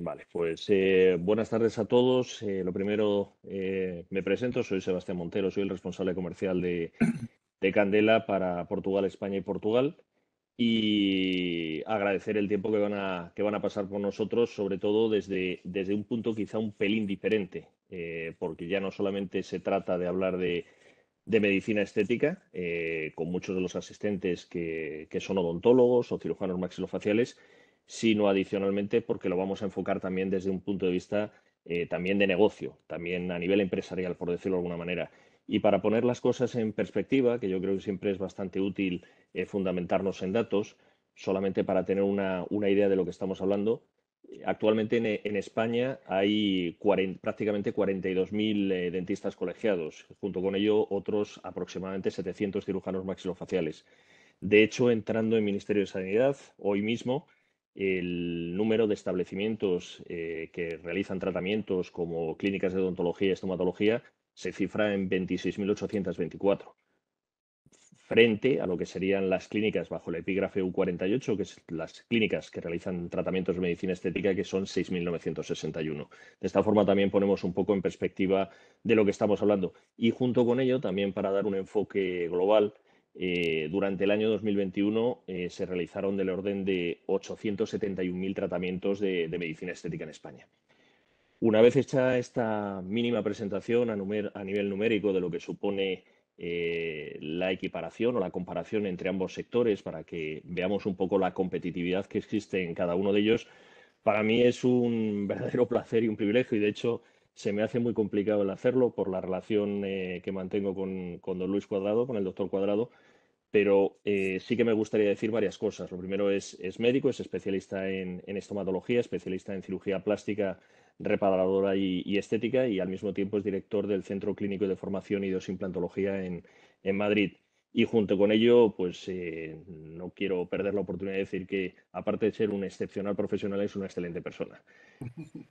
Vale, pues buenas tardes a todos. Lo primero, me presento, soy Sebastián Montero, soy el responsable comercial de Candela para Portugal, España y Portugal. Y agradecer el tiempo que van a pasar con nosotros, sobre todo desde un punto quizá un pelín diferente, porque ya no solamente se trata de hablar de medicina estética, con muchos de los asistentes que son odontólogos o cirujanos maxilofaciales, sino adicionalmente porque lo vamos a enfocar también desde un punto de vista también de negocio, también a nivel empresarial, por decirlo de alguna manera. Y para poner las cosas en perspectiva, que yo creo que siempre es bastante útil fundamentarnos en datos, solamente para tener una idea de lo que estamos hablando. Actualmente en España hay prácticamente 42.000 dentistas colegiados, junto con ello otros aproximadamente 700 cirujanos maxilofaciales. De hecho, entrando en Ministerio de Sanidad, hoy mismo el número de establecimientos que realizan tratamientos como clínicas de odontología y estomatología se cifra en 26.824, frente a lo que serían las clínicas bajo el epígrafe U48, que es las clínicas que realizan tratamientos de medicina estética, que son 6.961. De esta forma también ponemos un poco en perspectiva de lo que estamos hablando. Y junto con ello, también para dar un enfoque global, durante el año 2021 se realizaron del orden de 871.000 tratamientos de medicina estética en España. Una vez hecha esta mínima presentación a nivel numérico de lo que supone la equiparación o la comparación entre ambos sectores para que veamos un poco la competitividad que existe en cada uno de ellos, para mí es un verdadero placer y un privilegio y de hecho se me hace muy complicado el hacerlo por la relación que mantengo con don Luis Cuadrado, con el doctor Cuadrado, pero sí que me gustaría decir varias cosas. Lo primero es médico, es especialista en estomatología, especialista en cirugía plástica, reparadora y estética, y al mismo tiempo es director del Centro Clínico de Formación y Implantología en Madrid. Y junto con ello, pues no quiero perder la oportunidad de decir que, aparte de ser un excepcional profesional, es una excelente persona.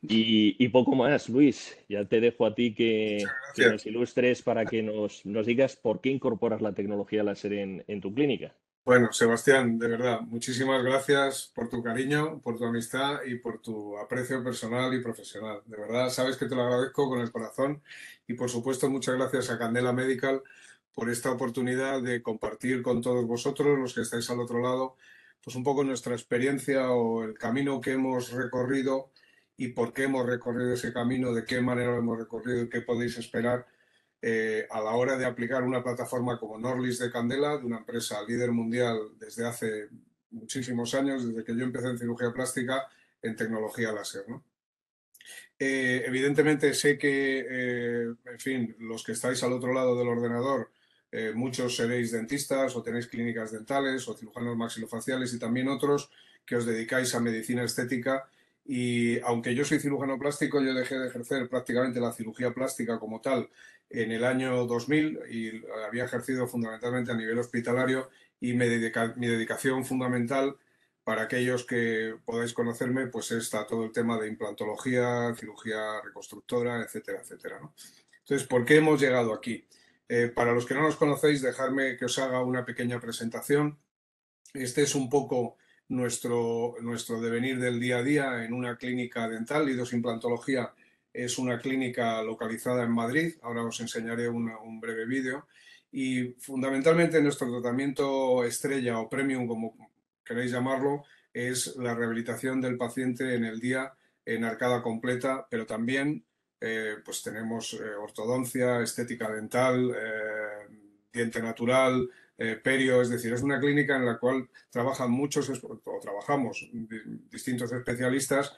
Y poco más, Luis. Ya te dejo a ti Muchas que nos gracias. ilustres para que nos digas por qué incorporas la tecnología láser en tu clínica. Bueno, Sebastián, de verdad, muchísimas gracias por tu cariño, por tu amistad y por tu aprecio personal y profesional. De verdad, sabes que te lo agradezco con el corazón y por supuesto muchas gracias a Candela Medical por esta oportunidad de compartir con todos vosotros, los que estáis al otro lado, pues un poco nuestra experiencia o el camino que hemos recorrido y por qué hemos recorrido ese camino, de qué manera lo hemos recorrido y qué podéis esperar a la hora de aplicar una plataforma como Norlis de Candela, de una empresa líder mundial desde hace muchísimos años, desde que yo empecé en cirugía plástica, en tecnología láser, ¿no? Evidentemente sé que, en fin, los que estáis al otro lado del ordenador, muchos seréis dentistas o tenéis clínicas dentales o cirujanos maxilofaciales y también otros que os dedicáis a medicina estética. Y aunque yo soy cirujano plástico, yo dejé de ejercer prácticamente la cirugía plástica como tal en el año 2000 y había ejercido fundamentalmente a nivel hospitalario y mi dedicación fundamental para aquellos que podáis conocerme, pues está todo el tema de implantología, cirugía reconstructora, etcétera, etcétera, ¿no? Entonces, ¿por qué hemos llegado aquí? Para los que no nos conocéis, dejadme que os haga una pequeña presentación. Este es un poco nuestro devenir del día a día en una clínica dental. Lidos Implantología es una clínica localizada en Madrid. Ahora os enseñaré un breve vídeo. Y fundamentalmente nuestro tratamiento estrella o premium, como queréis llamarlo, es la rehabilitación del paciente en el día en arcada completa, pero también pues tenemos ortodoncia, estética dental, diente natural, perio, es decir, es una clínica en la cual trabajan o trabajamos distintos especialistas,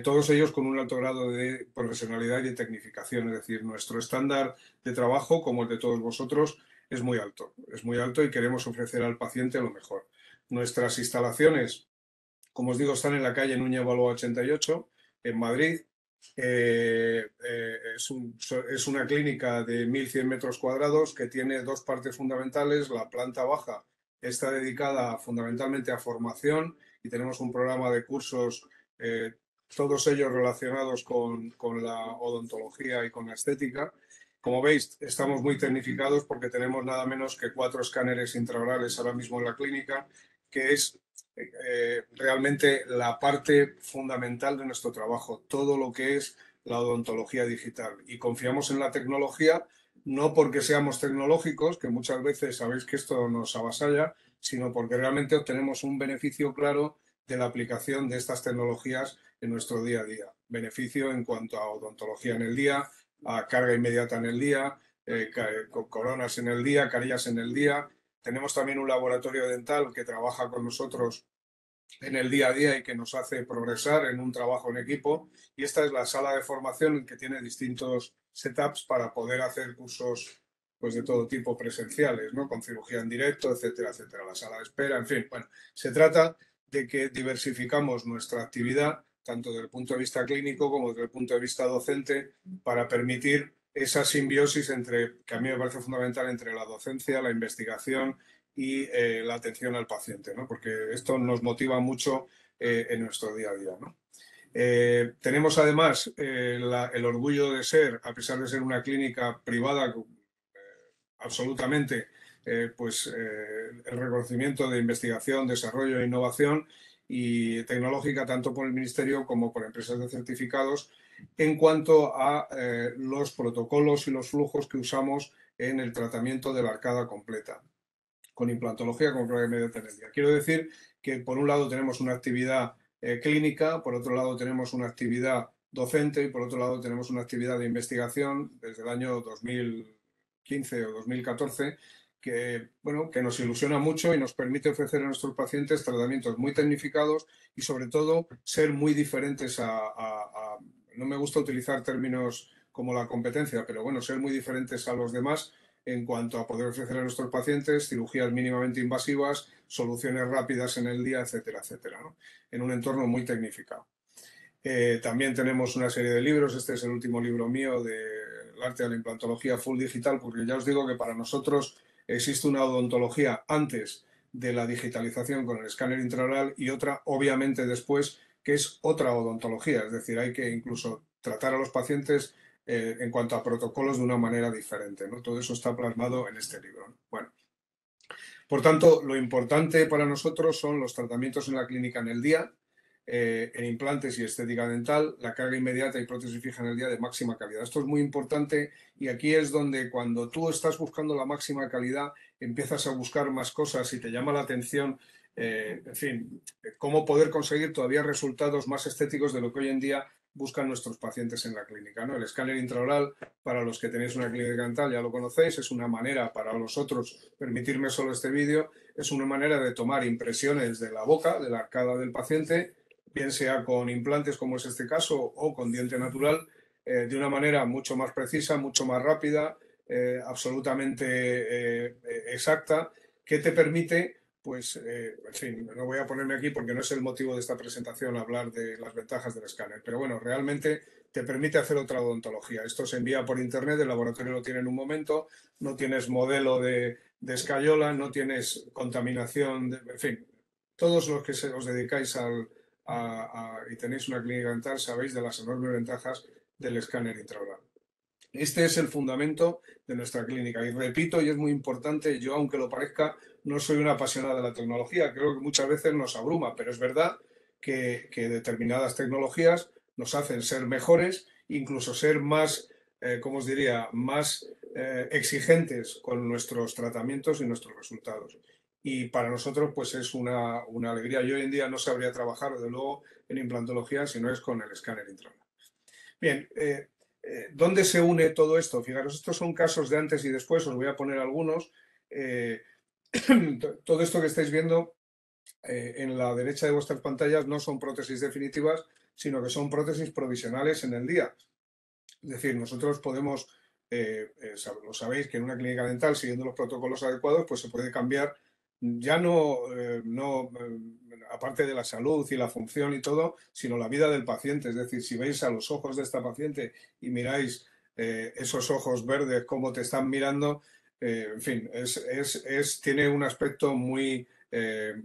todos ellos con un alto grado de profesionalidad y de tecnificación, es decir, nuestro estándar de trabajo, como el de todos vosotros, es muy alto y queremos ofrecer al paciente lo mejor. Nuestras instalaciones, como os digo, están en la calle Núñez Balboa 88, en Madrid. Es una clínica de 1.100 metros cuadrados que tiene dos partes fundamentales. La planta baja está dedicada fundamentalmente a formación y tenemos un programa de cursos, todos ellos relacionados con la odontología y con la estética. Como veis, estamos muy tecnificados porque tenemos nada menos que 4 escáneres intraorales ahora mismo en la clínica, que es realmente la parte fundamental de nuestro trabajo, todo lo que es la odontología digital. Y confiamos en la tecnología, no porque seamos tecnológicos, que muchas veces sabéis que esto nos avasalla, sino porque realmente obtenemos un beneficio claro de la aplicación de estas tecnologías en nuestro día a día. Beneficio en cuanto a odontología en el día, a carga inmediata en el día, coronas en el día, carillas en el día. Tenemos también un laboratorio dental que trabaja con nosotros en el día a día y que nos hace progresar en un trabajo en equipo. Y esta es la sala de formación que tiene distintos setups para poder hacer cursos pues de todo tipo presenciales, ¿no? Con cirugía en directo, etcétera, etcétera. La sala de espera, en fin. Bueno, se trata de que diversificamos nuestra actividad tanto desde el punto de vista clínico como desde el punto de vista docente para permitir esa simbiosis entre, que a mí me parece fundamental, entre la docencia, la investigación y la atención al paciente, ¿no? Porque esto nos motiva mucho en nuestro día a día, ¿no? Tenemos además el orgullo de ser, a pesar de ser una clínica privada, absolutamente, el reconocimiento de investigación, desarrollo e innovación y tecnológica tanto por el Ministerio como por empresas de certificados en cuanto a los protocolos y los flujos que usamos en el tratamiento de la arcada completa con implantología, con carga inmediata en el día. Quiero decir que por un lado tenemos una actividad clínica, por otro lado tenemos una actividad docente y por otro lado tenemos una actividad de investigación desde el año 2015 o 2014 que, bueno, que nos ilusiona mucho y nos permite ofrecer a nuestros pacientes tratamientos muy tecnificados y sobre todo ser muy diferentes no me gusta utilizar términos como la competencia, pero bueno, ser muy diferentes a los demás en cuanto a poder ofrecer a nuestros pacientes cirugías mínimamente invasivas, soluciones rápidas en el día, etcétera, etcétera, ¿no? En un entorno muy tecnificado. También tenemos una serie de libros, este es el último libro mío del arte de la implantología full digital, porque ya os digo que para nosotros existe una odontología antes de la digitalización con el escáner intraoral y otra, obviamente, después, que es otra odontología, es decir, hay que incluso tratar a los pacientes en cuanto a protocolos de una manera diferente, ¿no? Todo eso está plasmado en este libro, ¿no? Bueno, por tanto, lo importante para nosotros son los tratamientos en la clínica en el día, en implantes y estética dental, la carga inmediata y prótesis fija en el día de máxima calidad. Esto es muy importante y aquí es donde cuando tú estás buscando la máxima calidad empiezas a buscar más cosas y te llama la atención, en fin, cómo poder conseguir todavía resultados más estéticos de lo que hoy en día buscan nuestros pacientes en la clínica, ¿no? El escáner intraoral, para los que tenéis una clínica dental ya lo conocéis, es una manera, para los otros, permitirme solo este vídeo, es una manera de tomar impresiones de la boca, de la arcada del paciente, bien sea con implantes como es este caso o con diente natural, de una manera mucho más precisa, mucho más rápida, absolutamente exacta, que te permite, pues, en fin, no voy a ponerme aquí porque no es el motivo de esta presentación hablar de las ventajas del escáner, pero bueno, realmente te permite hacer otra odontología. Esto se envía por internet, el laboratorio lo tiene en un momento, no tienes modelo de escayola, no tienes contaminación, en fin, todos los que os dedicáis y tenéis una clínica dental sabéis de las enormes ventajas del escáner intraoral. Este es el fundamento de nuestra clínica. Y repito, y es muy importante, yo aunque lo parezca, no soy una apasionada de la tecnología. Creo que muchas veces nos abruma, pero es verdad que determinadas tecnologías nos hacen ser mejores, incluso ser más, ¿cómo os diría?, más exigentes con nuestros tratamientos y nuestros resultados. Y para nosotros, pues es una alegría. Yo hoy en día no sabría trabajar, desde luego, en implantología si no es con el escáner intraoral. Bien, ¿dónde se une todo esto? Fijaros, estos son casos de antes y después, os voy a poner algunos. Eh, todo esto que estáis viendo en la derecha de vuestras pantallas no son prótesis definitivas, sino que son prótesis provisionales en el día. Es decir, nosotros podemos, lo sabéis, que en una clínica dental, siguiendo los protocolos adecuados, pues se puede cambiar ya aparte de la salud y la función y todo, sino la vida del paciente. Es decir, si veis a los ojos de esta paciente y miráis esos ojos verdes, cómo te están mirando, en fin, tiene un aspecto muy,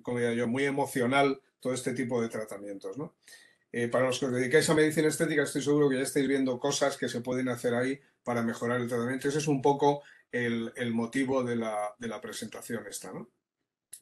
como diría yo, muy emocional todo este tipo de tratamientos, ¿no? Para los que os dedicáis a medicina estética, estoy seguro que ya estáis viendo cosas que se pueden hacer ahí para mejorar el tratamiento. Ese es un poco el motivo de la presentación esta, ¿no?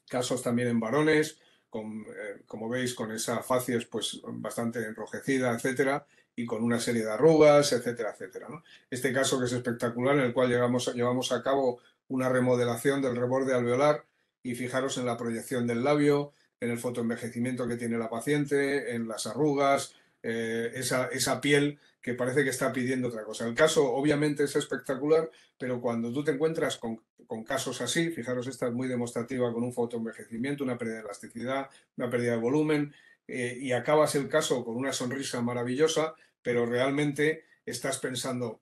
Casos también en varones, como veis, con esa facies pues bastante enrojecida, etcétera, y con una serie de arrugas, etcétera, etcétera, ¿no? Este caso que es espectacular, en el cual llevamos a cabo una remodelación del reborde alveolar, y fijaros en la proyección del labio, en el fotoenvejecimiento que tiene la paciente, en las arrugas, esa piel que parece que está pidiendo otra cosa. El caso obviamente es espectacular, pero cuando tú te encuentras con casos así, fijaros, esta es muy demostrativa con un fotoenvejecimiento, una pérdida de elasticidad, una pérdida de volumen, y acabas el caso con una sonrisa maravillosa, pero realmente estás pensando,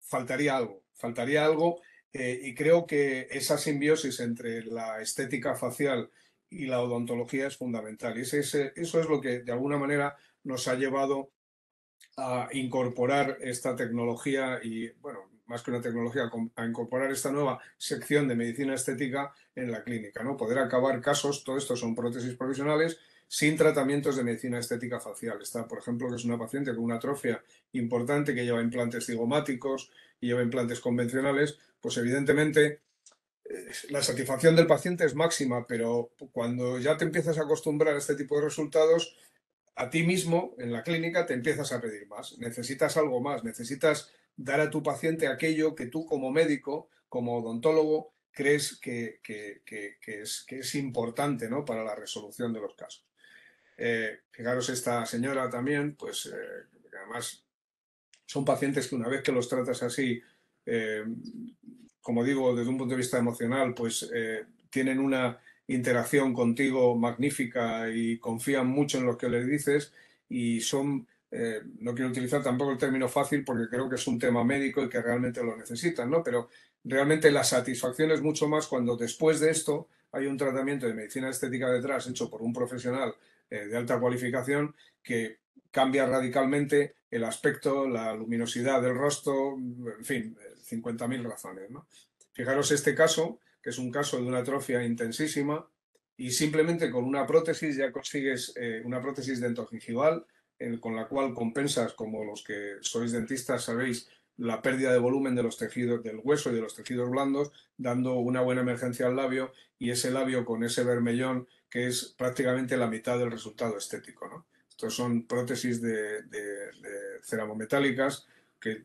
faltaría algo, y creo que esa simbiosis entre la estética facial y la odontología es fundamental. Y eso es lo que de alguna manera nos ha llevado a incorporar esta tecnología y, bueno, más que una tecnología, a incorporar esta nueva sección de medicina estética en la clínica, ¿no? Poder acabar casos, todo esto son prótesis provisionales, sin tratamientos de medicina estética facial. Está, por ejemplo, que es una paciente con una atrofia importante que lleva implantes cigomáticos y lleva implantes convencionales, pues evidentemente la satisfacción del paciente es máxima, pero cuando ya te empiezas a acostumbrar a este tipo de resultados, a ti mismo en la clínica te empiezas a pedir más, necesitas algo más, necesitas dar a tu paciente aquello que tú como médico, como odontólogo, crees que es importante, ¿no?, para la resolución de los casos. Fijaros esta señora también, pues además son pacientes que una vez que los tratas así, eh, como digo, desde un punto de vista emocional, pues tienen una interacción contigo magnífica y confían mucho en lo que les dices, y son, no quiero utilizar tampoco el término fácil porque creo que es un tema médico y que realmente lo necesitan, ¿no? Pero realmente la satisfacción es mucho más cuando después de esto hay un tratamiento de medicina estética detrás hecho por un profesional de alta cualificación que cambia radicalmente el aspecto, la luminosidad del rostro, en fin, 50.000 razones, ¿no? Fijaros este caso, que es un caso de una atrofia intensísima, y simplemente con una prótesis ya consigues una prótesis dentogingival con la cual compensas, como los que sois dentistas sabéis, la pérdida de volumen de los tejidos del hueso y de los tejidos blandos, dando una buena emergencia al labio, y ese labio con ese vermellón que es prácticamente la mitad del resultado estético, ¿no? Estos son prótesis de ceramometálicas que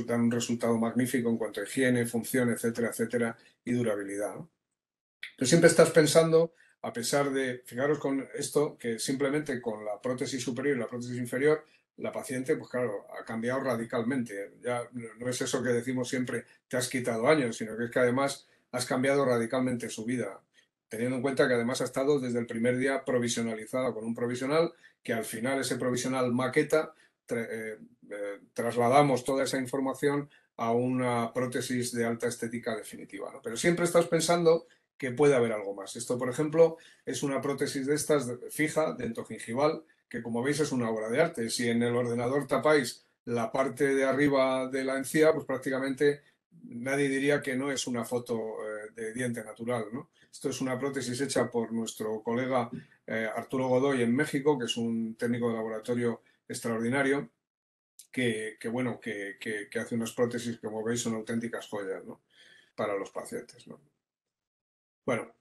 dan un resultado magnífico en cuanto a higiene, función, etcétera, etcétera, y durabilidad, ¿no? Tú siempre estás pensando, a pesar de, fijaros con esto, que simplemente con la prótesis superior y la prótesis inferior, la paciente, pues claro, ha cambiado radicalmente. Ya no es eso que decimos siempre, te has quitado años, sino que es que además has cambiado radicalmente su vida, teniendo en cuenta que además ha estado desde el primer día provisionalizada con un provisional, que al final ese provisional maqueta, trasladamos toda esa información a una prótesis de alta estética definitiva, ¿no? Pero siempre estás pensando que puede haber algo más. Esto, por ejemplo, es una prótesis de estas fija, dentogingival, que como veis es una obra de arte. Si en el ordenador tapáis la parte de arriba de la encía, pues prácticamente nadie diría que no es una foto de diente natural, ¿no? Esto es una prótesis hecha por nuestro colega Arturo Godoy en México, que es un técnico de laboratorio extraordinario, bueno, que hace unas prótesis que, como veis, son auténticas joyas, ¿no?, para los pacientes, ¿no? Bueno,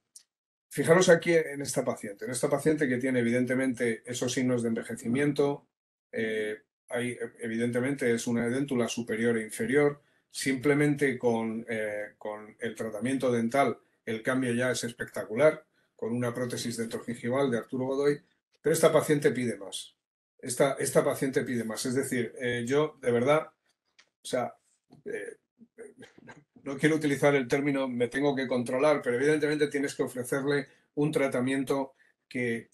fijaros aquí en esta paciente que tiene evidentemente esos signos de envejecimiento, evidentemente es una edéntula superior e inferior, simplemente con el tratamiento dental el cambio ya es espectacular, con una prótesis dentogingival de Arturo Godoy, pero esta paciente pide más. Esta paciente pide más, es decir, yo de verdad, o sea, eh, no quiero utilizar el término me tengo que controlar, pero evidentemente tienes que ofrecerle un tratamiento que,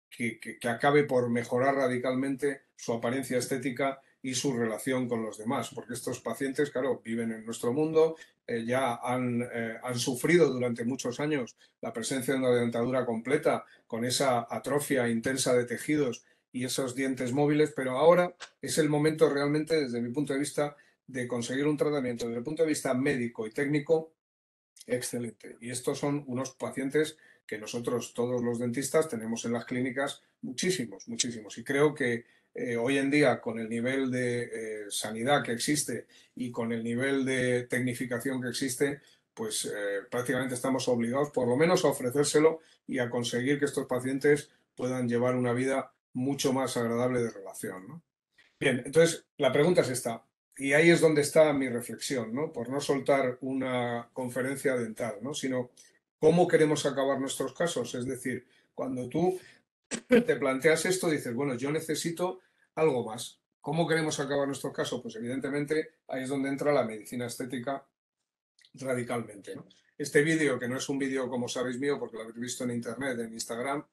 que acabe por mejorar radicalmente su apariencia estética y su relación con los demás, porque estos pacientes, claro, viven en nuestro mundo, ya han sufrido durante muchos años la presencia de una dentadura completa con esa atrofia intensa de tejidos y esos dientes móviles, pero ahora es el momento realmente, desde mi punto de vista, de conseguir un tratamiento desde el punto de vista médico y técnico excelente. Y estos son unos pacientes que nosotros, todos los dentistas, tenemos en las clínicas muchísimos, muchísimos. Y creo que hoy en día, con el nivel de sanidad que existe y con el nivel de tecnificación que existe, pues prácticamente estamos obligados por lo menos a ofrecérselo y a conseguir que estos pacientes puedan llevar una vida mucho más agradable de relación, ¿no? Bien, entonces la pregunta es esta, y ahí es donde está mi reflexión, ¿no? Por no soltar una conferencia dental, ¿no? Sino cómo queremos acabar nuestros casos. Es decir, cuando tú te planteas esto, dices, bueno, yo necesito algo más. ¿Cómo queremos acabar nuestro caso? Pues evidentemente ahí es donde entra la medicina estética radicalmente, ¿no? Este vídeo, que no es un vídeo como sabéis mío, porque lo habéis visto en internet, en Instagram,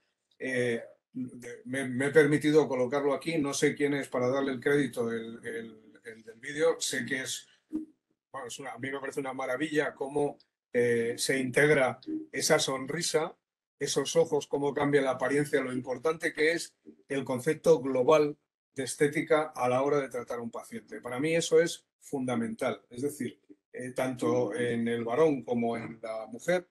me he permitido colocarlo aquí. No sé quién es para darle el crédito el del vídeo. Sé que es, bueno, a mí me parece una maravilla cómo se integra esa sonrisa, esos ojos, cómo cambia la apariencia, lo importante que es el concepto global de estética a la hora de tratar a un paciente. Para mí eso es fundamental. Es decir, tanto en el varón como en la mujer,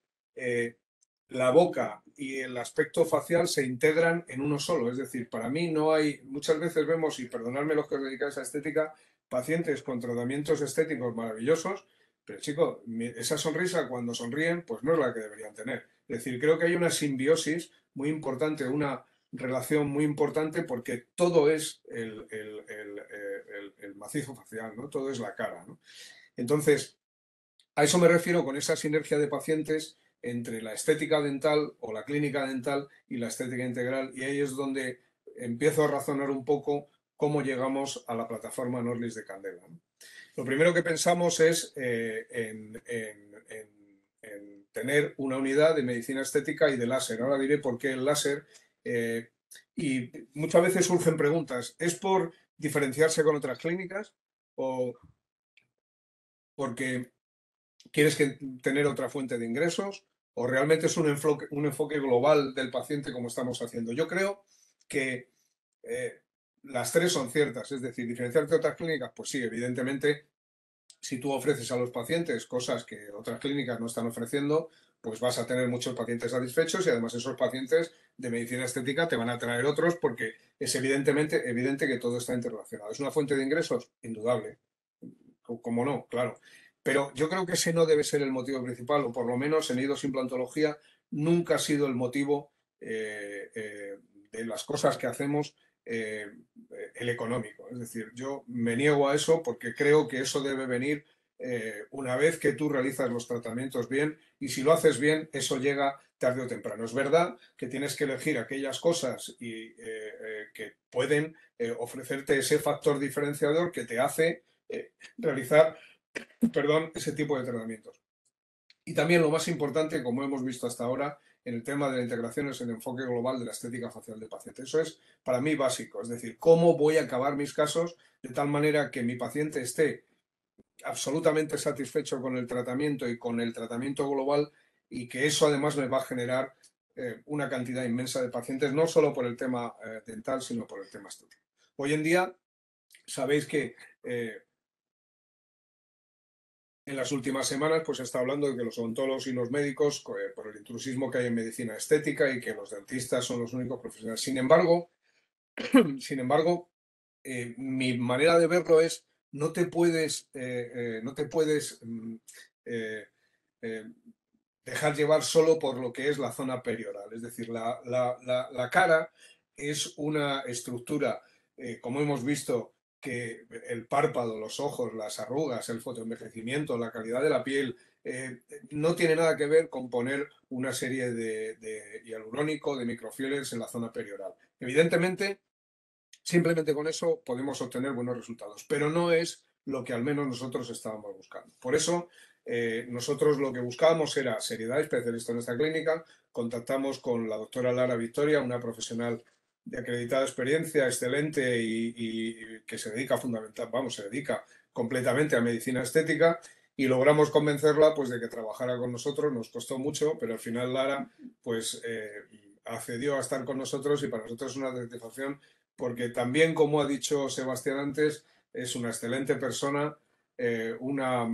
la boca y el aspecto facial se integran en uno solo. Es decir, para mí no hay, muchas veces vemos, y perdonadme los que os dedicáis a estética, pacientes con tratamientos estéticos maravillosos, pero chico, esa sonrisa cuando sonríen, pues no es la que deberían tener. Es decir, creo que hay una simbiosis muy importante, una relación muy importante, porque todo es el macizo facial, ¿no? Todo es la cara, ¿no? Entonces, a eso me refiero con esa sinergia de pacientes entre la estética dental o la clínica dental y la estética integral, y ahí es donde empiezo a razonar un poco cómo llegamos a la plataforma Norlis de Candela, ¿no? Lo primero que pensamos es en tener una unidad de medicina estética y de láser. Ahora diré por qué el láser. Y muchas veces surgen preguntas. ¿Es por diferenciarse con otras clínicas o porque quieres tener otra fuente de ingresos? ¿O realmente es un enfoque global del paciente como estamos haciendo? Yo creo que las tres son ciertas. Es decir, diferenciarte de otras clínicas, pues sí, evidentemente si tú ofreces a los pacientes cosas que otras clínicas no están ofreciendo, pues vas a tener muchos pacientes satisfechos y además esos pacientes de medicina estética te van a traer otros porque es evidente que todo está interrelacionado. ¿Es una fuente de ingresos? Indudable. ¿Cómo no? Claro. Pero yo creo que ese no debe ser el motivo principal, o por lo menos en idos implantología nunca ha sido el motivo de las cosas que hacemos eh, el económico. Es decir, yo me niego a eso porque creo que eso debe venir una vez que tú realizas los tratamientos bien, y si lo haces bien, eso llega tarde o temprano. Es verdad que tienes que elegir aquellas cosas que pueden ofrecerte ese factor diferenciador que te hace realizar, perdón, ese tipo de tratamientos. Y también lo más importante, como hemos visto hasta ahora, en el tema de la integración es el enfoque global de la estética facial del paciente. Eso es para mí básico, es decir, cómo voy a acabar mis casos de tal manera que mi paciente esté absolutamente satisfecho con el tratamiento y con el tratamiento global, y que eso además me va a generar una cantidad inmensa de pacientes, no solo por el tema dental, sino por el tema estético. Hoy en día, sabéis que en las últimas semanas pues se está hablando de que los odontólogos y los médicos, por el intrusismo que hay en medicina estética, y que los dentistas son los únicos profesionales. Sin embargo, mi manera de verlo es, no te puedes eh, eh, dejar llevar solo por lo que es la zona perioral. Es decir, la cara es una estructura, como hemos visto, que el párpado, los ojos, las arrugas, el fotoenvejecimiento, la calidad de la piel, no tiene nada que ver con poner una serie de hialurónico, de microfillers en la zona perioral. Evidentemente, simplemente con eso podemos obtener buenos resultados, pero no es lo que al menos nosotros estábamos buscando. Por eso, nosotros lo que buscábamos era seriedad, especialista en esta clínica. Contactamos con la doctora Lara Victoria, una profesional de acreditada experiencia, excelente y que se dedica se dedica completamente a medicina estética, y logramos convencerla pues de que trabajara con nosotros. Nos costó mucho, pero al final Lara pues accedió a estar con nosotros, y para nosotros es una satisfacción porque también, como ha dicho Sebastián antes, es una excelente persona, una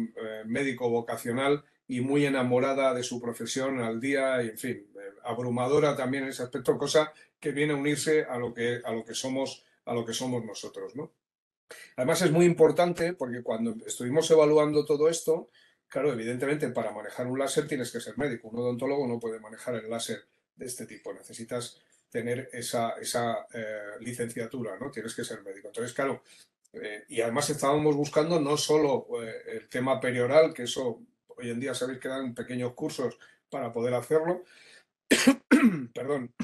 médico vocacional y muy enamorada de su profesión al día, y en fin, abrumadora también en ese aspecto, cosa que viene a unirse a lo que somos nosotros, ¿no? Además es muy importante porque cuando estuvimos evaluando todo esto, Claro, evidentemente para manejar un láser tienes que ser médico. Un odontólogo no puede manejar el láser de este tipo. Necesitas tener esa licenciatura, ¿no? Tienes que ser médico. Entonces, claro, y además estábamos buscando no solo el tema perioral, que eso hoy en día sabéis que dan pequeños cursos para poder hacerlo, perdón,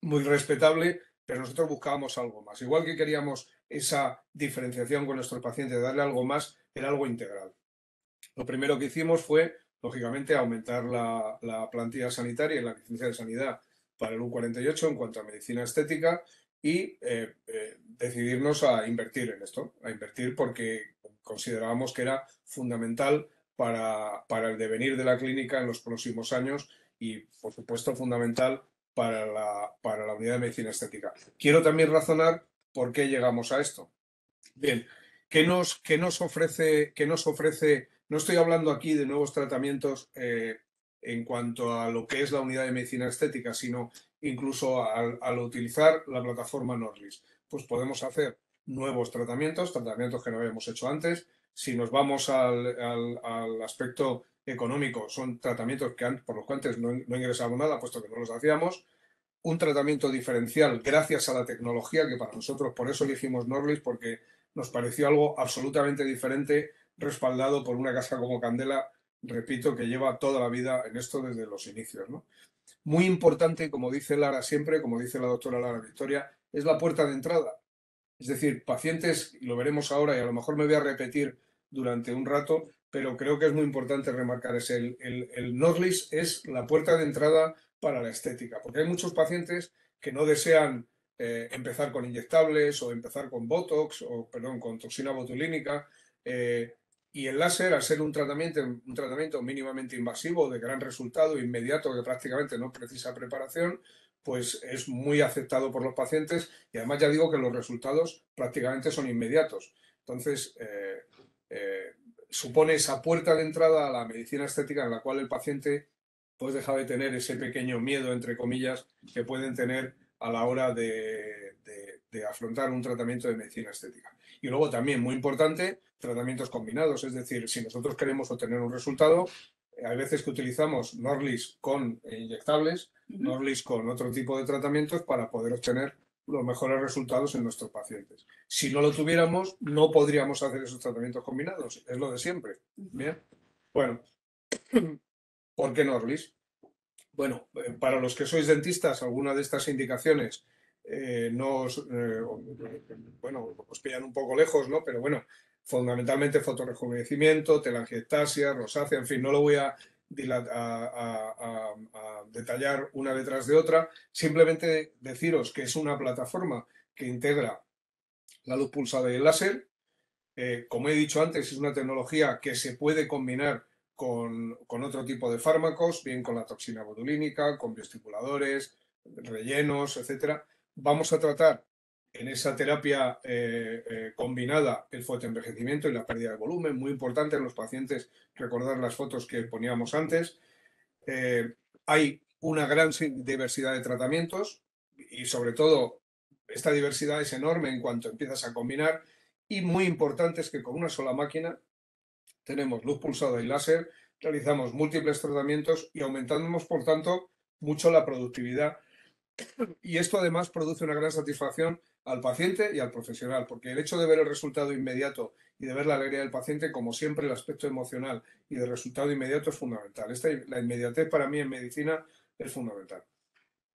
muy respetable, pero nosotros buscábamos algo más. Igual que queríamos esa diferenciación con nuestros pacientes, darle algo más, era algo integral. Lo primero que hicimos fue, lógicamente, aumentar la plantilla sanitaria y la licencia de sanidad para el U48 en cuanto a medicina estética y decidirnos a invertir en esto, a invertir porque considerábamos que era fundamental para el devenir de la clínica en los próximos años y, por supuesto, fundamental para la unidad de medicina estética. Quiero también razonar por qué llegamos a esto. Bien, ¿qué nos ofrece? No estoy hablando aquí de nuevos tratamientos en cuanto a lo que es la unidad de medicina estética, sino incluso al utilizar la plataforma Norlis. Pues podemos hacer nuevos tratamientos, tratamientos que no habíamos hecho antes. Si nos vamos al aspecto económico, son tratamientos por los cuales no ingresamos nada, puesto que no los hacíamos. Un tratamiento diferencial gracias a la tecnología, que para nosotros, por eso elegimos Norlis, porque nos pareció algo absolutamente diferente, respaldado por una casa como Candela, repito, que lleva toda la vida en esto desde los inicios, ¿no? Muy importante, como dice Lara siempre, como dice la doctora Lara Victoria, es la puerta de entrada. Es decir, pacientes, y lo veremos ahora y a lo mejor me voy a repetir durante un rato, pero creo que es muy importante remarcar, el Norlis es la puerta de entrada para la estética, porque hay muchos pacientes que no desean empezar con inyectables o empezar con Botox o, perdón, con toxina botulínica. Y el láser, al ser un tratamiento mínimamente invasivo, de gran resultado, inmediato, que prácticamente no precisa preparación, pues es muy aceptado por los pacientes y además ya digo que los resultados prácticamente son inmediatos. Entonces, supone esa puerta de entrada a la medicina estética en la cual el paciente pues deja de tener ese pequeño miedo, entre comillas, que pueden tener a la hora de afrontar un tratamiento de medicina estética. Y luego también, muy importante, tratamientos combinados, es decir, si nosotros queremos obtener un resultado, hay veces que utilizamos Norlis con inyectables, Norlis con otro tipo de tratamientos para poder obtener los mejores resultados en nuestros pacientes. Si no lo tuviéramos, no podríamos hacer esos tratamientos combinados, es lo de siempre. Bien, bueno, ¿por qué Norlis? Bueno, para los que sois dentistas, alguna de estas indicaciones bueno, os pillan un poco lejos, ¿no? Pero bueno, fundamentalmente fotorrejuvenecimiento, telangiectasia, rosácea, en fin, no lo voy a detallar una detrás de otra. Simplemente deciros que es una plataforma que integra la luz pulsada y el láser. Como he dicho antes, es una tecnología que se puede combinar con otro tipo de fármacos, bien con la toxina botulínica, con bioestimuladores, rellenos, etcétera. Vamos a tratar en esa terapia combinada el fotoenvejecimiento y la pérdida de volumen, muy importante en los pacientes, recordar las fotos que poníamos antes. Hay una gran diversidad de tratamientos y sobre todo esta diversidad es enorme en cuanto empiezas a combinar y muy importante es que con una sola máquina tenemos luz pulsada y láser, realizamos múltiples tratamientos y aumentamos por tanto mucho la productividad y esto además produce una gran satisfacción al paciente y al profesional, porque el hecho de ver el resultado inmediato y de ver la alegría del paciente, como siempre, el aspecto emocional y del resultado inmediato es fundamental. La inmediatez para mí en medicina es fundamental.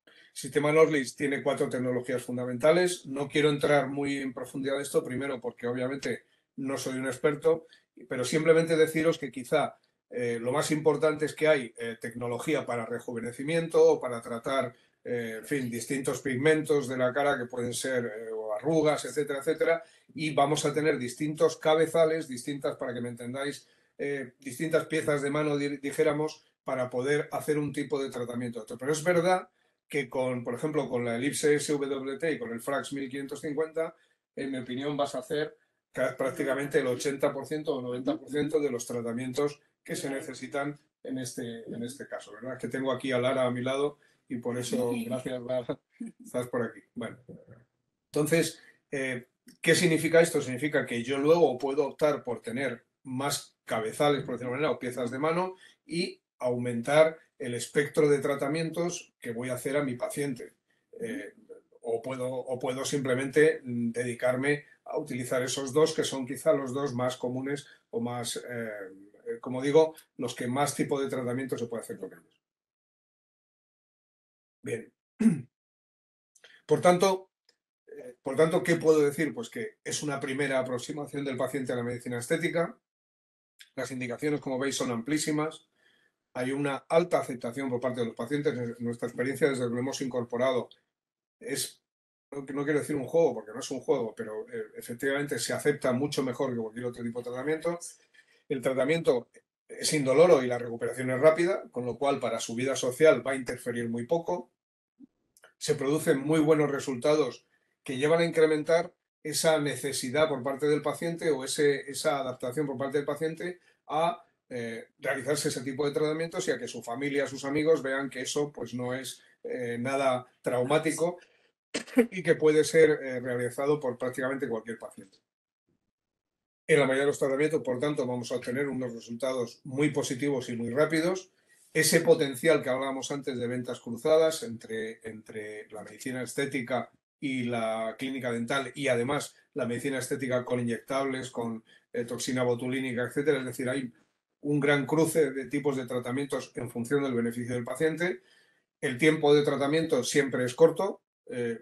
El sistema Norlis tiene 4 tecnologías fundamentales. No quiero entrar muy en profundidad de esto, primero porque obviamente no soy un experto, pero simplemente deciros que quizá lo más importante es que hay tecnología para rejuvenecimiento o para tratar, en fin, distintos pigmentos de la cara que pueden ser o arrugas, etcétera, etcétera. Y vamos a tener distintos cabezales, distintas, para que me entendáis, distintas piezas de mano, dijéramos, para poder hacer un tipo de tratamiento. Pero es verdad que por ejemplo, con la elipse SWT y con el Frax 1550, en mi opinión, vas a hacer prácticamente el 80% o 90% de los tratamientos que se necesitan en este caso. ¿Verdad? Que tengo aquí a Lara a mi lado y por eso, gracias Lara, estás por aquí. Bueno, entonces, ¿qué significa esto? Significa que yo luego puedo optar por tener más cabezales, por decirlo de alguna manera, o piezas de mano, y aumentar el espectro de tratamientos que voy a hacer a mi paciente. O puedo simplemente dedicarme a utilizar esos dos, que son quizá los dos más comunes o más, como digo, los que más tipo de tratamiento se puede hacer con ellos. Bien. Por tanto, ¿qué puedo decir? Pues que es una primera aproximación del paciente a la medicina estética. Las indicaciones, como veis, son amplísimas. Hay una alta aceptación por parte de los pacientes. Nuestra experiencia, desde que lo hemos incorporado, no quiero decir un juego, porque no es un juego, pero efectivamente se acepta mucho mejor que cualquier otro tipo de tratamiento. El tratamiento es indoloro y la recuperación es rápida, con lo cual para su vida social va a interferir muy poco. Se producen muy buenos resultados que llevan a incrementar esa necesidad por parte del paciente o esa adaptación por parte del paciente a realizarse ese tipo de tratamientos y a que su familia, sus amigos vean que eso pues no es nada traumático y que puede ser realizado por prácticamente cualquier paciente. En la mayoría de los tratamientos, por tanto, vamos a obtener unos resultados muy positivos y muy rápidos. Ese potencial que hablábamos antes de ventas cruzadas entre la medicina estética y la clínica dental, y además la medicina estética con inyectables, con toxina botulínica, etcétera. Es decir, hay un gran cruce de tipos de tratamientos en función del beneficio del paciente. El tiempo de tratamiento siempre es corto.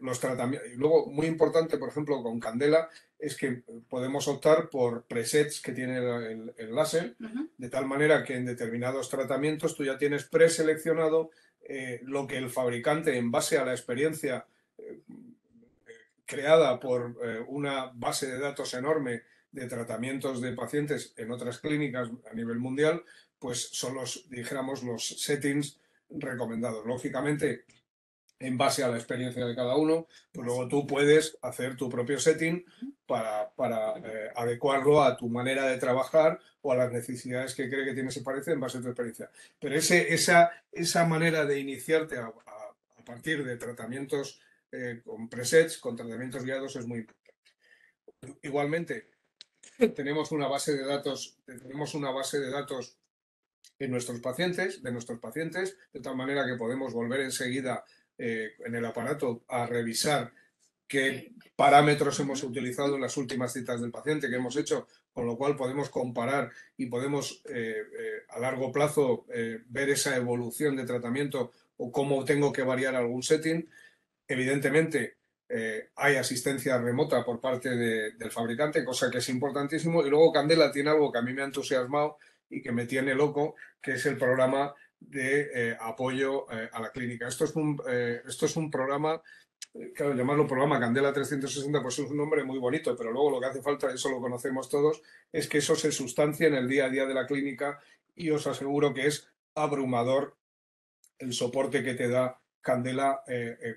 Los tratamientos. Y luego, muy importante, por ejemplo, con Candela, es que podemos optar por presets que tiene el láser, de tal manera que en determinados tratamientos tú ya tienes preseleccionado lo que el fabricante, en base a la experiencia creada por una base de datos enorme de tratamientos de pacientes en otras clínicas a nivel mundial, pues son dijéramos, los settings recomendados. Lógicamente, en base a la experiencia de cada uno, pues luego tú puedes hacer tu propio setting para adecuarlo a tu manera de trabajar o a las necesidades que cree que tienes y parece en base a tu experiencia. Pero esa manera de iniciarte a partir de tratamientos con presets, con tratamientos guiados, es muy importante. Igualmente, tenemos una base de datos de nuestros pacientes, de tal manera que podemos volver enseguida en el aparato a revisar qué parámetros hemos utilizado en las últimas citas del paciente que hemos hecho, con lo cual podemos comparar y podemos a largo plazo ver esa evolución de tratamiento o cómo tengo que variar algún setting. Evidentemente, hay asistencia remota por parte del fabricante, cosa que es importantísimo. Y luego Candela tiene algo que a mí me ha entusiasmado y que me tiene loco, que es el programa de apoyo a la clínica. Esto es un programa, claro, llamarlo programa Candela 360, pues es un nombre muy bonito, pero luego lo que hace falta, eso lo conocemos todos, es que eso se sustancia en el día a día de la clínica, y os aseguro que es abrumador el soporte que te da Candela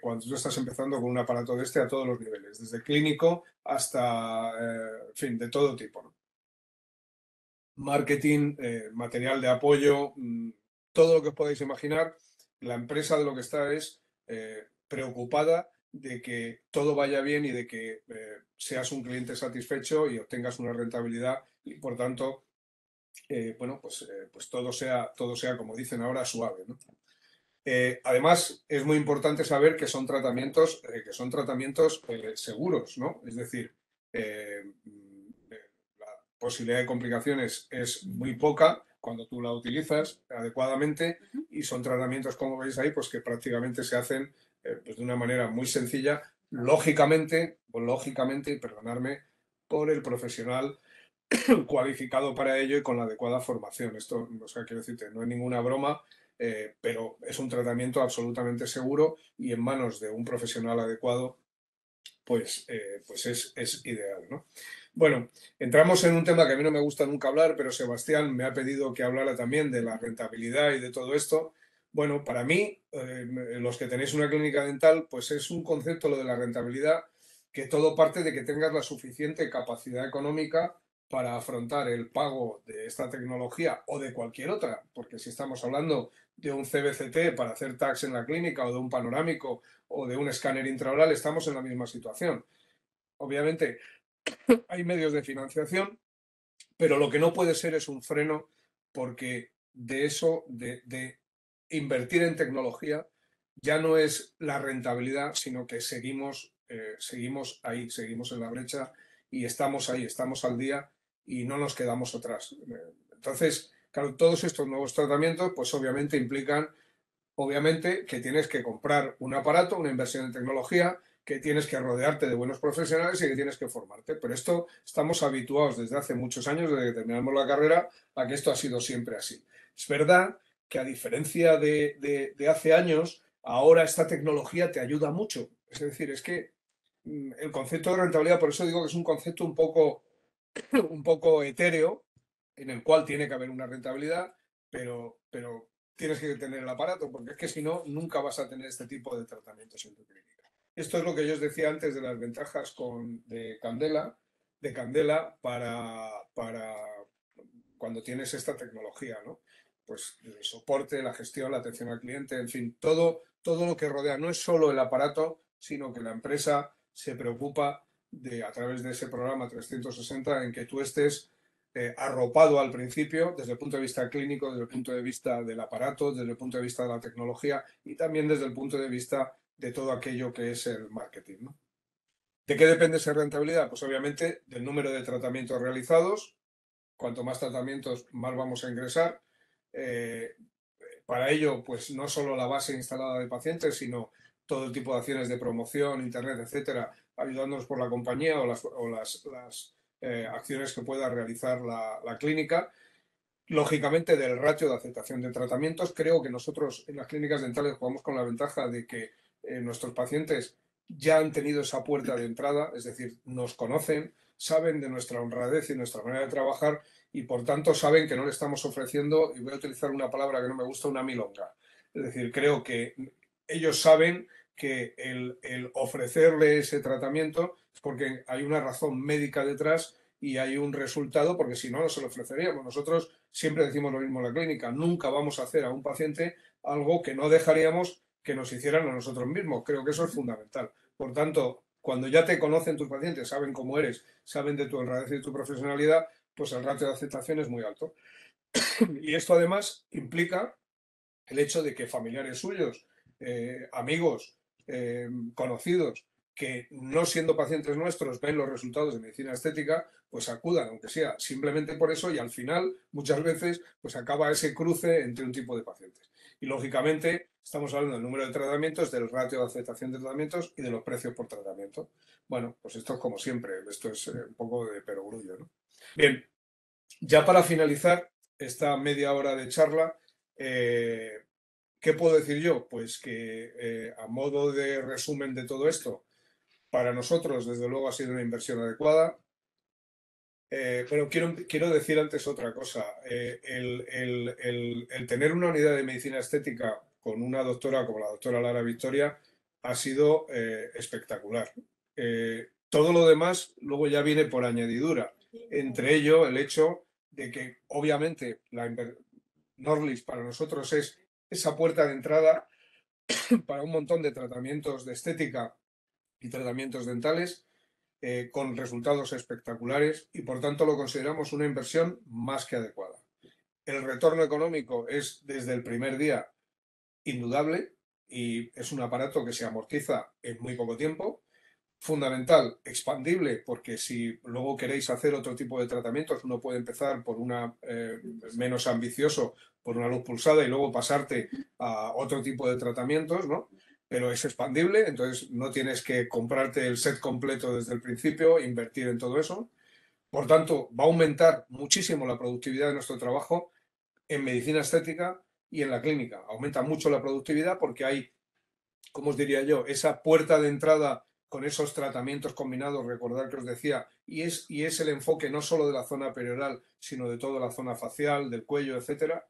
cuando tú estás empezando con un aparato de este a todos los niveles, desde clínico hasta, en fin, de todo tipo, ¿no? Marketing, material de apoyo, todo lo que os podáis imaginar. La empresa de lo que está es preocupada de que todo vaya bien y de que seas un cliente satisfecho y obtengas una rentabilidad y, por tanto, bueno, pues todo sea, como dicen ahora, suave, ¿no? Además, es muy importante saber que son tratamientos seguros, ¿no? Es decir, la posibilidad de complicaciones es muy poca cuando tú la utilizas adecuadamente, y son tratamientos, como veis ahí, pues que prácticamente se hacen pues de una manera muy sencilla, lógicamente, y perdonadme, por el profesional cualificado para ello y con la adecuada formación. Esto, o sea, quiero decirte, no es ninguna broma, pero es un tratamiento absolutamente seguro y en manos de un profesional adecuado, pues es ideal, ¿no? Bueno, entramos en un tema que a mí no me gusta nunca hablar, pero Sebastián me ha pedido que hablara también de la rentabilidad y de todo esto. Bueno, para mí, los que tenéis una clínica dental, pues es un concepto, lo de la rentabilidad, que todo parte de que tengas la suficiente capacidad económica para afrontar el pago de esta tecnología o de cualquier otra, porque si estamos hablando de un CBCT para hacer tags en la clínica, o de un panorámico, o de un escáner intraoral, estamos en la misma situación. Obviamente, hay medios de financiación, Pero lo que no puede ser es un freno, porque de eso, de invertir en tecnología, ya no es la rentabilidad, sino que seguimos ahí, seguimos en la brecha y estamos ahí, estamos al día y no nos quedamos atrás. Entonces, claro, todos estos nuevos tratamientos, pues obviamente implican, obviamente, que tienes que comprar un aparato, una inversión en tecnología, que tienes que rodearte de buenos profesionales y que tienes que formarte. Pero esto estamos habituados desde hace muchos años, desde que terminamos la carrera, a que esto ha sido siempre así. Es verdad que a diferencia de hace años, ahora esta tecnología te ayuda mucho. Es decir, es que el concepto de rentabilidad, por eso digo que es un concepto un poco etéreo, en el cual tiene que haber una rentabilidad, pero tienes que tener el aparato, porque es que si no, nunca vas a tener este tipo de tratamientos en tu clínica. Esto es lo que yo os decía antes de las ventajas de Candela para cuando tienes esta tecnología, ¿no? Pues el soporte, la gestión, la atención al cliente, en fin, todo lo que rodea. No es solo el aparato, sino que la empresa se preocupa a través de ese programa 360 en que tú estés arropado al principio desde el punto de vista clínico, desde el punto de vista del aparato, desde el punto de vista de la tecnología y también desde el punto de vista de todo aquello que es el marketing, ¿no? ¿De qué depende esa rentabilidad? Pues obviamente del número de tratamientos realizados. Cuanto más tratamientos, más vamos a ingresar. Eh, para ello, pues no solo la base instalada de pacientes, sino todo el tipo de acciones de promoción, internet, etcétera, ayudándonos por la compañía o las acciones que pueda realizar la clínica. Lógicamente, del ratio de aceptación de tratamientos, creo que nosotros en las clínicas dentales jugamos con la ventaja de que nuestros pacientes ya han tenido esa puerta de entrada, es decir, nos conocen, saben de nuestra honradez y nuestra manera de trabajar y por tanto saben que no le estamos ofreciendo, y voy a utilizar una palabra que no me gusta, una milonga. Es decir, creo que ellos saben que el ofrecerle ese tratamiento es porque hay una razón médica detrás y hay un resultado, porque si no, no se lo ofreceríamos. Nosotros siempre decimos lo mismo en la clínica, nunca vamos a hacer a un paciente algo que no dejaríamos que nos hicieran a nosotros mismos. Creo que eso es fundamental. Por tanto, cuando ya te conocen tus pacientes, saben cómo eres, saben de tu honradez y de tu profesionalidad, pues el ratio de aceptación es muy alto. Y esto además implica el hecho de que familiares suyos, amigos, conocidos, que no siendo pacientes nuestros ven los resultados de medicina estética, pues acudan, aunque sea simplemente por eso, y al final, muchas veces, pues acaba ese cruce entre un tipo de pacientes. Y lógicamente, estamos hablando del número de tratamientos, del ratio de aceptación de tratamientos y de los precios por tratamiento. Bueno, pues esto es como siempre, esto es un poco de perogrullo, ¿no? Bien, ya para finalizar esta media hora de charla, ¿qué puedo decir yo? Pues que a modo de resumen de todo esto, para nosotros desde luego ha sido una inversión adecuada, pero quiero decir antes otra cosa. El tener una unidad de medicina estética con una doctora como la doctora Lara Victoria ha sido espectacular. Todo lo demás luego ya viene por añadidura. Entre ello, el hecho de que obviamente Norlis para nosotros es esa puerta de entrada para un montón de tratamientos de estética y tratamientos dentales con resultados espectaculares y por tanto lo consideramos una inversión más que adecuada. El retorno económico es desde el primer día indudable y es un aparato que se amortiza en muy poco tiempo. Fundamental, expandible, porque si luego queréis hacer otro tipo de tratamientos, uno puede empezar por una menos ambicioso, por una luz pulsada y luego pasarte a otro tipo de tratamientos, ¿no? Pero es expandible, entonces no tienes que comprarte el set completo desde el principio, invertir en todo eso. Por tanto, va a aumentar muchísimo la productividad de nuestro trabajo en medicina estética y en la clínica. Aumenta mucho la productividad porque hay, ¿cómo os diría yo?, esa puerta de entrada con esos tratamientos combinados, recordar que os decía, y es el enfoque no solo de la zona perioral, sino de toda la zona facial, del cuello, etcétera.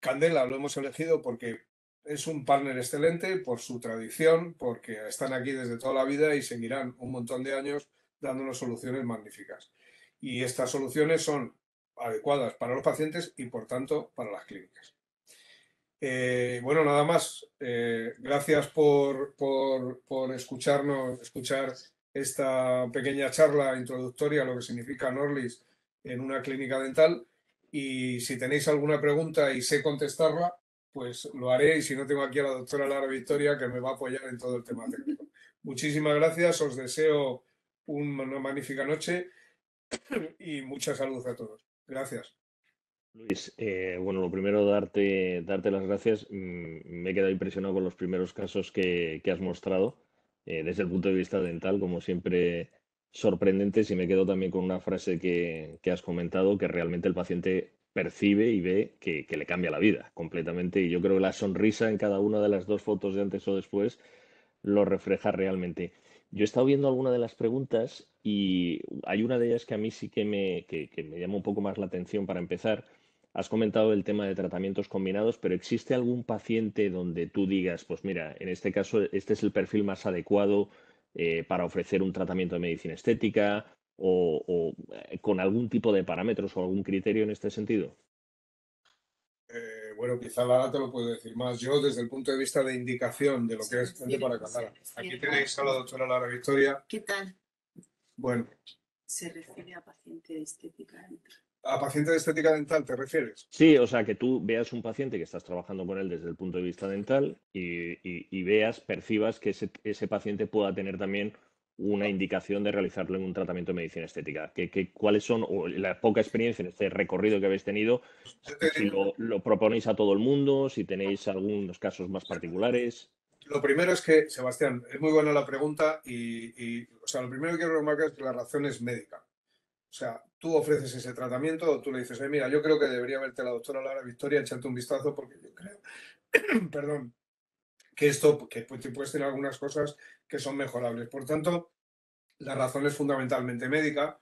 Candela lo hemos elegido porque es un partner excelente, por su tradición, porque están aquí desde toda la vida y seguirán un montón de años dándonos soluciones magníficas. Y estas soluciones son adecuadas para los pacientes y, por tanto, para las clínicas. Bueno, nada más. Gracias por escuchar esta pequeña charla introductoria a lo que significa Norlis en una clínica dental y si tenéis alguna pregunta y sé contestarla, pues lo haré y si no tengo aquí a la doctora Lara Victoria que me va a apoyar en todo el tema técnico. Muchísimas gracias, os deseo una magnífica noche y mucha salud a todos. Gracias. Luis, bueno, lo primero, darte las gracias. Me he quedado impresionado con los primeros casos que has mostrado desde el punto de vista dental, como siempre, sorprendentes. Y me quedo también con una frase que has comentado, que realmente el paciente percibe y ve que le cambia la vida completamente. Y yo creo que la sonrisa en cada una de las dos fotos de antes o después lo refleja realmente. Yo he estado viendo alguna de las preguntas y hay una de ellas que a mí sí que me llama un poco más la atención para empezar. Has comentado el tema de tratamientos combinados, pero ¿existe algún paciente donde tú digas, pues mira, en este caso este es el perfil más adecuado para ofrecer un tratamiento de medicina estética o con algún tipo de parámetros o algún criterio en este sentido? Bueno, quizá Lara te lo puedo decir más. Yo, desde el punto de vista de indicación de lo que es gente para casar. Aquí tenéis a la doctora Lara Victoria. ¿Qué tal? Bueno, Se refiere a paciente de estética dental. ¿a paciente de estética dental te refieres? Sí, o sea, que tú veas un paciente que estás trabajando con él desde el punto de vista dental y veas, percibas que ese paciente pueda tener también una indicación de realizarle un tratamiento de medicina estética. ¿Cuáles son, o la poca experiencia en este recorrido que habéis tenido, Yo te si digo, lo proponéis a todo el mundo, si tenéis algunos casos más particulares? lo primero es que, Sebastián, es muy buena la pregunta o sea, lo primero que quiero remarcar es que la razón es médica. O sea, tú ofreces ese tratamiento o tú le dices, mira, yo creo que debería verte la doctora Lara Victoria, echarte un vistazo porque yo creo, perdón, que esto, que puedes tener algunas cosas que son mejorables. Por tanto, la razón es fundamentalmente médica.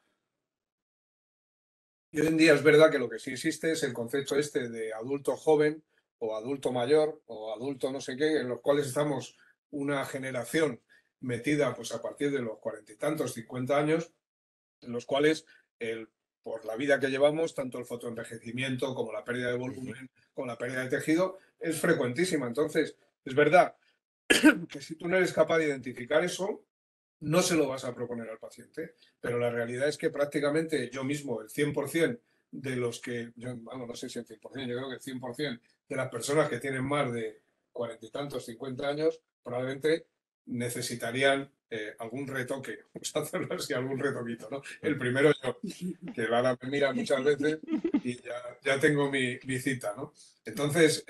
Y hoy en día es verdad que lo que sí existe es el concepto este de adulto joven o adulto mayor o adulto no sé qué, en los cuales estamos una generación metida pues a partir de los cuarenta y tantos, 50 años, en los cuales por la vida que llevamos, tanto el fotoenvejecimiento como la pérdida de Ujú. volumen, como la pérdida de tejido, es frecuentísima. Entonces, es verdad que si tú no eres capaz de identificar eso, no se lo vas a proponer al paciente, pero la realidad es que prácticamente yo mismo, el 100% de los que, yo no sé si el 100%, yo creo que el 100% de las personas que tienen más de cuarenta y tantos, 50 años, probablemente necesitarían algún retoque, vamos a hacerlo así, algún retoquito, ¿no? El primero yo, que Lara me mira muchas veces y ya tengo mi cita, ¿no? Entonces,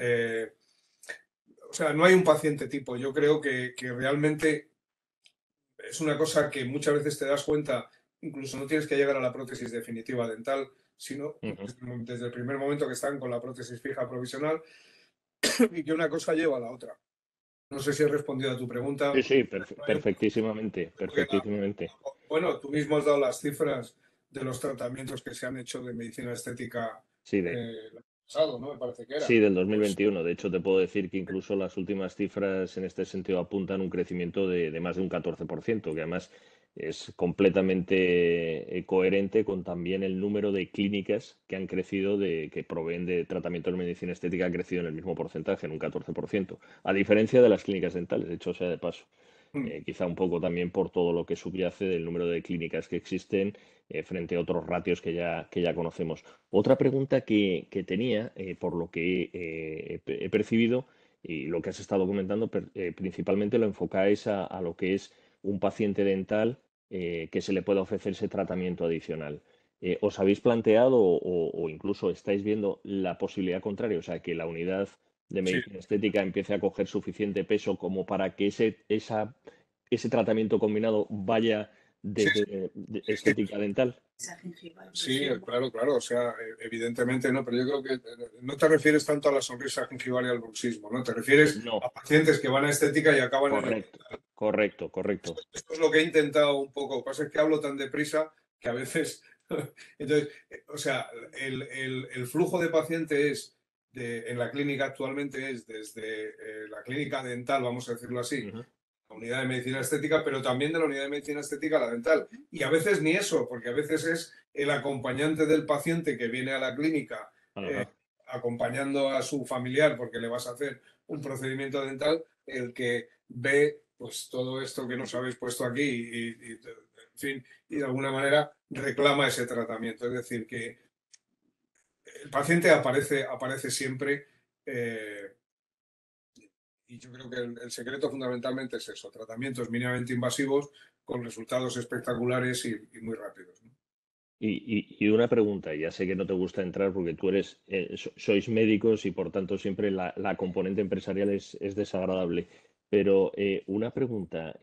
o sea, no hay un paciente tipo, yo creo que realmente es una cosa que muchas veces te das cuenta, incluso no tienes que llegar a la prótesis definitiva dental, sino Ujú. desde el primer momento que están con la prótesis fija provisional y que una cosa lleva a la otra. No sé si he respondido a tu Sí, pregunta. sí, No hay un- perfectísimo, porque perfectísimamente. bueno, tú mismo has dado las cifras de los tratamientos que se han hecho de medicina estética Sí, el año pasado, ¿no? Me parece que era. sí, del Pues 2021. De hecho, te puedo decir que incluso las últimas cifras en este sentido apuntan un crecimiento de más de un 14%, que además es completamente coherente con también el número de clínicas que han crecido, que proveen de tratamiento de medicina estética, ha crecido en el mismo porcentaje, en un 14%, a diferencia de las clínicas dentales, de hecho sea de paso. Quizá un poco también por todo lo que subyace del número de clínicas que existen frente a otros ratios que ya conocemos. Otra pregunta que tenía, por lo que he percibido y lo que has estado comentando, principalmente lo enfocáis a lo que es un paciente dental que se le pueda ofrecer ese tratamiento adicional. ¿Os habéis planteado o incluso estáis viendo la posibilidad contraria? O sea, que la unidad de sí, medicina estética empiece a coger suficiente peso como para que ese tratamiento combinado vaya sí, desde sí, sí. estética dental. Esa gingival, por Sí, ejemplo. claro, claro, o sea, evidentemente no, pero yo creo que no te refieres tanto a la sonrisa gingival y al bruxismo, ¿no? Te refieres No, a pacientes que van a estética y acaban en el... correcto, correcto, correcto. Esto es lo que he intentado un poco, lo que pasa es que hablo tan deprisa que a veces... Entonces, o sea, el flujo de pacientes en la clínica actualmente es desde la clínica dental, vamos a decirlo así, Ujú. la unidad de medicina estética, pero también de la unidad de medicina estética a la dental. Y a veces ni eso, porque a veces es el acompañante del paciente que viene a la clínica Ajá. acompañando a su familiar porque le vas a hacer un procedimiento dental, el que ve pues todo esto que nos habéis puesto aquí fin, y de alguna manera reclama ese tratamiento. Es decir, que el paciente aparece siempre, y yo creo que el secreto fundamentalmente es eso, tratamientos mínimamente invasivos con resultados espectaculares y muy rápidos, ¿no? Y una pregunta, ya sé que no te gusta entrar porque tú eres, sois médicos y por tanto siempre la componente empresarial es desagradable, pero una pregunta,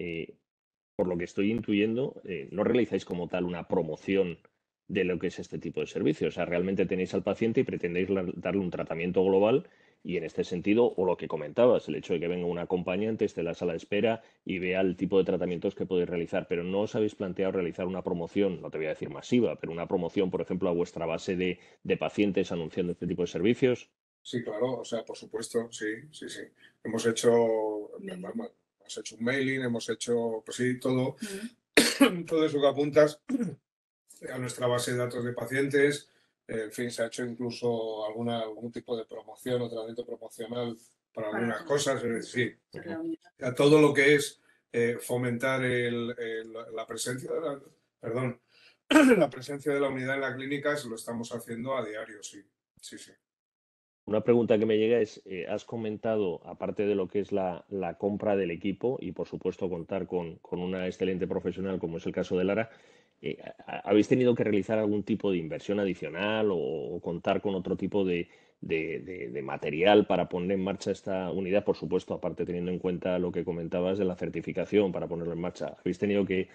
por lo que estoy intuyendo, no realizáis como tal una promoción de lo que es este tipo de servicios. O sea, realmente tenéis al paciente y pretendéis darle un tratamiento global y en este sentido, o lo que comentabas, el hecho de que venga un acompañante, esté en la sala de espera y vea el tipo de tratamientos que podéis realizar. Pero no os habéis planteado realizar una promoción, no te voy a decir masiva, pero una promoción, por ejemplo, a vuestra base de pacientes anunciando este tipo de servicios. Sí, claro, o sea, por supuesto, sí, sí, sí. Hemos hecho, hemos hecho un mailing, hemos hecho, pues sí, todo, todo eso que apuntas a nuestra base de datos de pacientes. En fin, se ha hecho incluso algún tipo de promoción o tratamiento promocional para algunas cosas. Es decir, sí, a todo lo que es fomentar la presencia de perdón, la presencia de la unidad en la clínica, lo estamos haciendo a diario, sí, sí, sí. Una pregunta que me llega es, has comentado, aparte de lo que es la compra del equipo y por supuesto contar con una excelente profesional como es el caso de Lara, ¿habéis tenido que realizar algún tipo de inversión adicional o contar con otro tipo de material para poner en marcha esta unidad? Por supuesto, aparte teniendo en cuenta lo que comentabas de la certificación para ponerlo en marcha, ¿habéis tenido que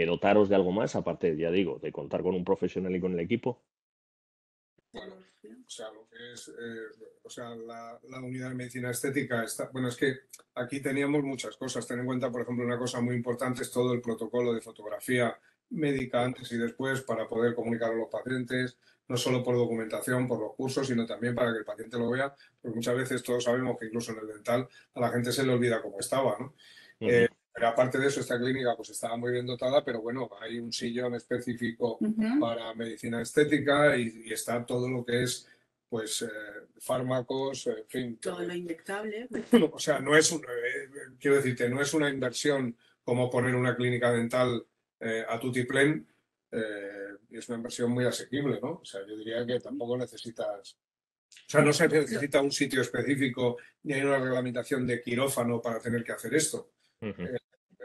dotaros de algo más, aparte, ya digo, de contar con un profesional y con el equipo? Bueno, o sea, lo que es, o sea, la unidad de medicina estética está, bueno, es que aquí teníamos muchas cosas. Ten en cuenta, por ejemplo, una cosa muy importante es todo el protocolo de fotografía médica antes y después para poder comunicar a los pacientes, no solo por documentación, por los cursos, sino también para que el paciente lo vea, porque muchas veces todos sabemos que incluso en el dental a la gente se le olvida cómo estaba, ¿no? Ujú. Pero aparte de eso, esta clínica pues estaba muy bien dotada, pero bueno, hay un sillón específico para medicina estética y está todo lo que es pues fármacos, en fin. Todo lo inyectable. O sea, no es quiero decirte, no es una inversión como poner una clínica dental a tutiplén, es una inversión muy asequible, ¿no? O sea, yo diría que tampoco necesitas, o sea, no se necesita un sitio específico ni hay una reglamentación de quirófano para tener que hacer esto. Ujú.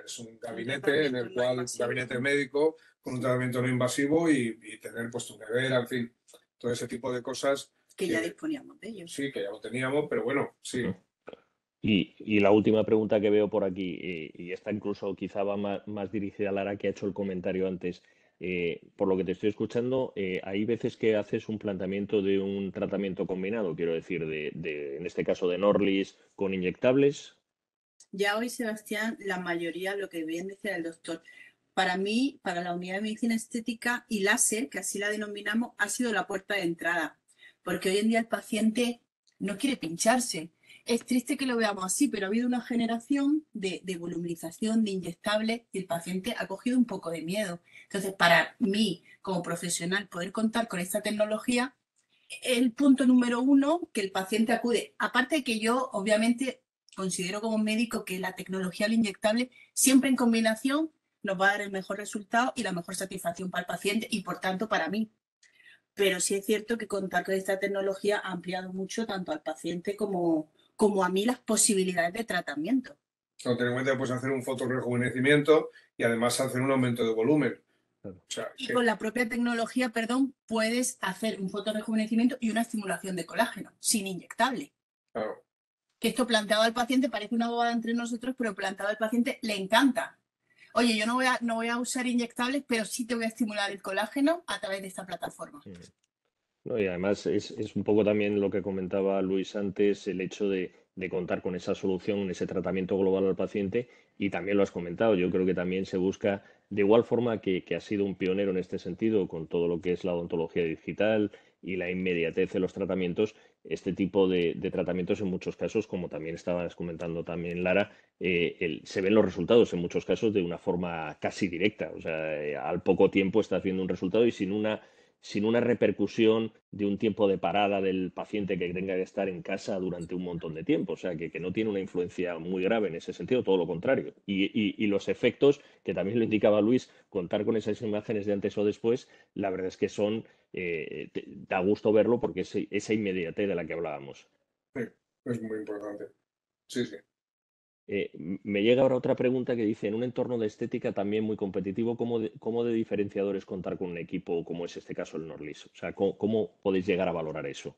Es un gabinete en el cual, un gabinete médico con un tratamiento no invasivo y tener pues tu nevera, en fin, todo ese tipo de cosas. Que ya disponíamos de ellos. Sí, que ya lo teníamos, pero bueno, sí. Ujú. Y la última pregunta que veo por aquí, y esta incluso quizá va más dirigida a Lara, que ha hecho el comentario antes. Por lo que te estoy escuchando, hay veces que haces un planteamiento de un tratamiento combinado, quiero decir, en este caso de Norlis con inyectables. Ya hoy, Sebastián, la mayoría, lo que bien decía el doctor, para mí, para la unidad de medicina estética y láser, que así la denominamos, ha sido la puerta de entrada. Porque hoy en día el paciente no quiere pincharse. Es triste que lo veamos así, pero ha habido una generación de voluminización, de inyectables, y el paciente ha cogido un poco de miedo. Entonces, para mí, como profesional, poder contar con esta tecnología, el punto número uno que el paciente acude. Aparte de que yo, obviamente, considero como médico que la tecnología, lo inyectable, siempre en combinación nos va a dar el mejor resultado y la mejor satisfacción para el paciente y, por tanto, para mí. Pero sí es cierto que contar con esta tecnología ha ampliado mucho tanto al paciente como a mí las posibilidades de tratamiento. No, ten en cuenta que puedes hacer un fotorrejuvenecimiento y además hacer un aumento de volumen. Claro. O sea, Y con la propia tecnología, perdón, puedes hacer un fotorrejuvenecimiento y una estimulación de colágeno sin inyectable. claro. Que esto planteado al paciente parece una bobada entre nosotros, pero planteado al paciente le encanta. Oye, yo no voy a usar inyectables, pero sí te voy a estimular el colágeno a través de esta plataforma. No, y además es un poco también lo que comentaba Luis antes, el hecho de contar con esa solución, ese tratamiento global al paciente, y también lo has comentado, yo creo que también se busca, de igual forma que ha sido un pionero en este sentido, con todo lo que es la odontología digital y la inmediatez de los tratamientos, este tipo de tratamientos en muchos casos, como también estabas comentando también Lara, se ven los resultados en muchos casos de una forma casi directa, o sea, al poco tiempo estás viendo un resultado y sin una sin una repercusión de un tiempo de parada del paciente que tenga que estar en casa durante un montón de tiempo. O sea, que no tiene una influencia muy grave en ese sentido, todo lo contrario. Y los efectos, que también lo indicaba Luis, contar con esas imágenes de antes o después, la verdad es que son, da gusto verlo porque es esa inmediatez de la que hablábamos. Sí, es muy importante. Sí, sí. Me llega ahora otra pregunta que dice, en un entorno de estética también muy competitivo, ¿cómo de diferenciador es contar con un equipo como es este caso el Norlis? O sea, ¿cómo podéis llegar a valorar eso?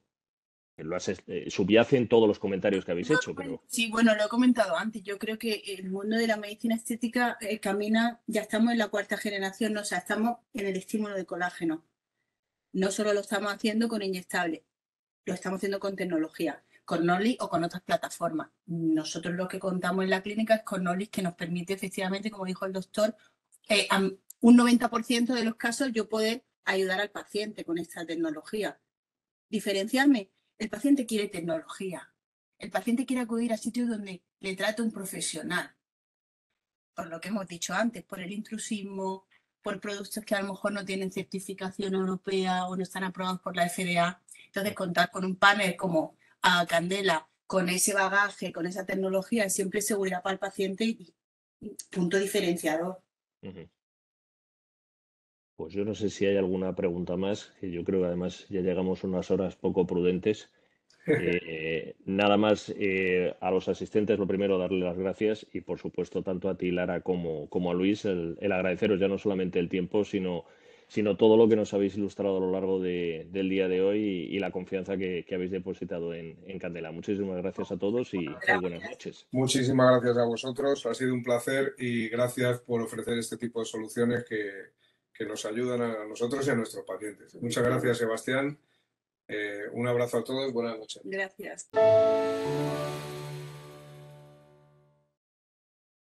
Subyace en todos los comentarios que habéis hecho, pero... Sí, bueno, lo he comentado antes. Yo creo que el mundo de la medicina estética camina, ya estamos en la 4ª generación, ¿no? O sea, estamos en el estímulo de colágeno. No solo lo estamos haciendo con inyectables, lo estamos haciendo con tecnología, con Norlis o con otras plataformas. Nosotros lo que contamos en la clínica es con Norlis, que nos permite efectivamente, como dijo el doctor, un 90% de los casos yo poder ayudar al paciente con esta tecnología. Diferenciarme, el paciente quiere tecnología, el paciente quiere acudir a sitios donde le trate un profesional, por lo que hemos dicho antes, por el intrusismo, por productos que a lo mejor no tienen certificación europea o no están aprobados por la FDA. Entonces, contar con un panel como Candela, con ese bagaje, con esa tecnología, es siempre seguridad para el paciente y punto diferenciador. Pues yo no sé si hay alguna pregunta más, que yo creo que además ya llegamos a unas horas poco prudentes. Nada más a los asistentes, lo primero, darle las gracias y, por supuesto, tanto a ti, Lara, como a Luis, el agradeceros ya no solamente el tiempo, sino todo lo que nos habéis ilustrado a lo largo del día de hoy y la confianza que habéis depositado en Candela. Muchísimas gracias a todos y muy buenas noches. Muchísimas gracias a vosotros, ha sido un placer y gracias por ofrecer este tipo de soluciones que nos ayudan a nosotros y a nuestros pacientes. Muchas gracias, Sebastián. Un abrazo a todos, buenas noches. Gracias.